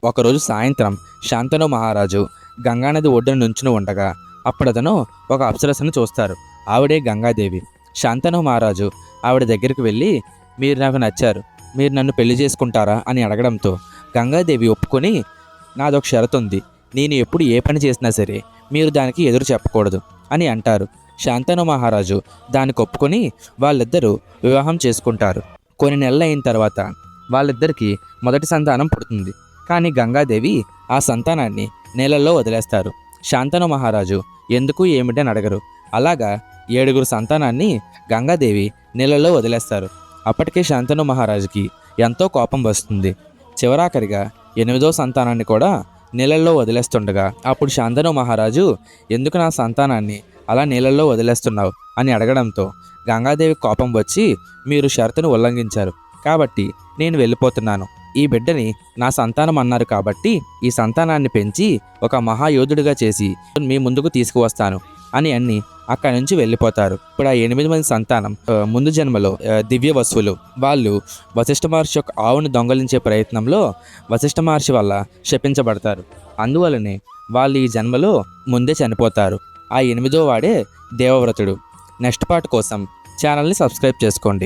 ఒకరోజు సాయంత్రం శాంతను మహారాజు గంగానది ఒడ్డున నుంచుని ఉండగా అప్పుడతను ఒక అప్సరసను చూస్తారు. ఆవిడే గంగాదేవి. శాంతను మహారాజు ఆవిడ దగ్గరికి వెళ్ళి, మీరు నాకు నచ్చారు, మీరు నన్ను పెళ్లి చేసుకుంటారా అని అడగడంతో గంగాదేవి ఒప్పుకొని, నాదొక షరతు ఉంది, నేను ఎప్పుడు ఏ పని చేసినా సరే మీరు దానికి ఎదురు చెప్పకూడదు అని అంటారు. శాంతను మహారాజు దానికి ఒప్పుకొని వాళ్ళిద్దరూ వివాహం చేసుకుంటారు. కొన్ని నెలలు అయిన తర్వాత వాళ్ళిద్దరికీ మొదటి సంతానం పుడుతుంది. కానీ గంగాదేవి ఆ సంతానాన్ని నీళ్ళల్లో వదిలేస్తారు. శాంతను మహారాజు ఎందుకు ఏమిటని అడగరు. అలాగా 7 సంతానాన్ని గంగాదేవి నీళ్ళల్లో వదిలేస్తారు. అప్పటికే శాంతను మహారాజుకి ఎంతో కోపం వస్తుంది. చివరాఖరిగా 8వ సంతానాన్ని కూడా నీళ్ళల్లో వదిలేస్తుండగా అప్పుడు శాంతను మహారాజు, ఎందుకు నా సంతానాన్ని అలా నీళ్ళల్లో వదిలేస్తున్నావు అని అడగడంతో గంగాదేవి కోపం వచ్చి, మీరు షరతును ఉల్లంఘించారు కాబట్టి నేను వెళ్ళిపోతున్నాను. ఈ బిడ్డని నా సంతానం అన్నారు కాబట్టి ఈ సంతానాన్ని పెంచి ఒక మహాయోధుడిగా చేసి మీ ముందుకు తీసుకువస్తాను అని అక్కడి నుంచి వెళ్ళిపోతారు. ఇప్పుడు ఆ 8 మంది సంతానం ముందు జన్మలో దివ్య వసువులు. వాళ్ళు వశిష్ఠ మహర్షి యొక్క ఆవును దొంగలించే ప్రయత్నంలో వశిష్ఠ మహర్షి వల్ల శపించబడతారు. అందువలనే వాళ్ళు ఈ జన్మలో ముందే చనిపోతారు. ఆ 8వ వాడే దేవవ్రతుడు. నెక్స్ట్ పార్ట్ కోసం ఛానల్ని సబ్స్క్రైబ్ చేసుకోండి.